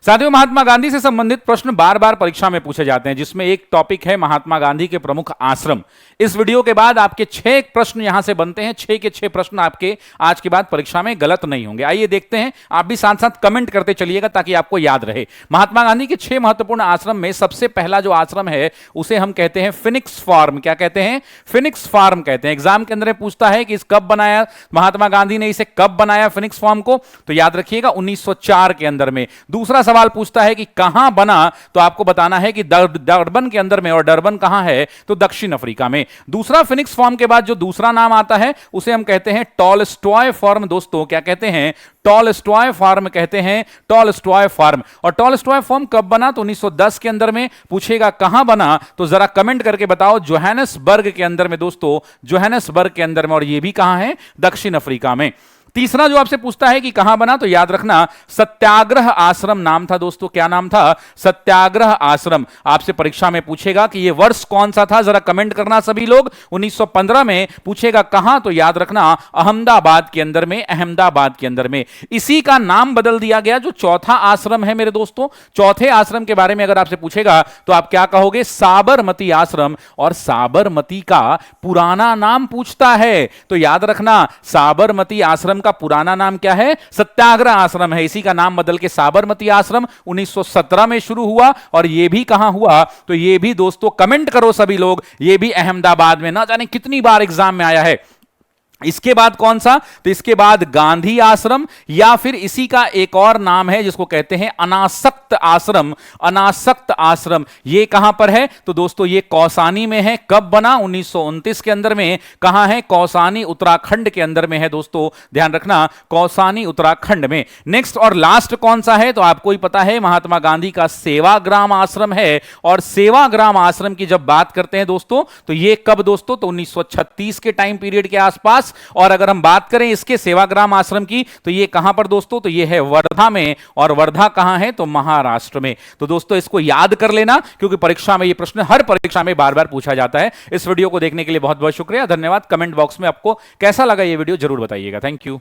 साथियों, महात्मा गांधी से संबंधित प्रश्न बार बार परीक्षा में पूछे जाते हैं, जिसमें एक टॉपिक है महात्मा गांधी के प्रमुख आश्रम। इस वीडियो के बाद आपके 6 प्रश्न यहां से बनते हैं। 6 के 6 प्रश्न आपके आज के बाद परीक्षा में गलत नहीं होंगे। आइए देखते हैं, आप भी साथ साथ कमेंट करते चलिएगा ताकि आपको याद रहे। महात्मा गांधी के 6 महत्वपूर्ण आश्रम में सबसे पहला जो आश्रम है उसे हम कहते हैं फिनिक्स फार्म। क्या कहते हैं? फिनिक्स फार्म कहते हैं। एग्जाम के अंदर पूछता है कि इस कब बनाया महात्मा गांधी ने, इसे कब बनाया फिनिक्स फार्म को, तो याद रखिएगा 1904 के अंदर में। दूसरा सवाल पूछता है कि कहां बना, तो आपको बताना है कि डरबन के अंदर में, और डरबन कहां है तो दक्षिण अफ्रीका में। दूसरा फिनिक्स फार्म के बाद जो दूसरा नाम आता है उसे हम कहते हैं टॉलस्टॉय फार्म। दोस्तों क्या कहते हैं? टॉलस्टॉय फार्म कहते हैं, टॉलस्टॉय फार्म। और टॉलस्टॉय फार्म कब बना तो 1910 के अंदर में। पूछेगा कहां बना, तो जरा कमेंट करके बताओ। जोहानिसबर्ग के अंदर में दोस्तों, जोहानिसबर्ग के अंदर में, और यह भी कहां है? दक्षिण अफ्रीका में। तीसरा जो आपसे पूछता है कि कहां बना, तो याद रखना सत्याग्रह आश्रम नाम था। दोस्तों क्या नाम था? सत्याग्रह आश्रम। आपसे परीक्षा में पूछेगा कि यह वर्ष कौन सा था, जरा कमेंट करना सभी लोग। 1915 में। पूछेगा कहां, तो याद रखना अहमदाबाद के अंदर में, अहमदाबाद के अंदर में। इसी का नाम बदल दिया गया जो चौथा आश्रम है मेरे दोस्तों। चौथे आश्रम के बारे में अगर आपसे पूछेगा तो आप क्या कहोगे? साबरमती आश्रम। और साबरमती का पुराना नाम पूछता है तो याद रखना साबरमती आश्रम का पुराना नाम क्या है? सत्याग्रह आश्रम है। इसी का नाम बदल के साबरमती आश्रम 1917 में शुरू हुआ। और यह भी कहां हुआ, तो यह भी दोस्तों कमेंट करो सभी लोग, यह भी अहमदाबाद में। ना जाने कितनी बार एग्जाम में आया है। इसके बाद कौन सा, तो इसके बाद गांधी आश्रम, या फिर इसी का एक और नाम है जिसको कहते हैं अनासक्त आश्रम। अनासक्त आश्रम ये कहां पर है, तो दोस्तों ये कौसानी में है। कब बना? 1929 के अंदर में। कहां है? कौसानी उत्तराखंड के अंदर में है। दोस्तों ध्यान रखना, कौसानी उत्तराखंड में। नेक्स्ट और लास्ट कौन सा है, तो आपको ही पता है, महात्मा गांधी का सेवाग्राम आश्रम है। और सेवाग्राम आश्रम की जब बात करते हैं दोस्तों, तो ये कब दोस्तों, तो 1936 के टाइम पीरियड के आसपास। और अगर हम बात करें इसके सेवाग्राम आश्रम की, तो ये कहां पर दोस्तों, तो ये है वर्धा में। और वर्धा कहां है, तो महाराष्ट्र में। तो दोस्तों इसको याद कर लेना, क्योंकि परीक्षा में ये प्रश्न हर परीक्षा में बार बार पूछा जाता है। इस वीडियो को देखने के लिए बहुत बहुत शुक्रिया, धन्यवाद। कमेंट बॉक्स में आपको कैसा लगा ये वीडियो जरूर बताइएगा। Thank you.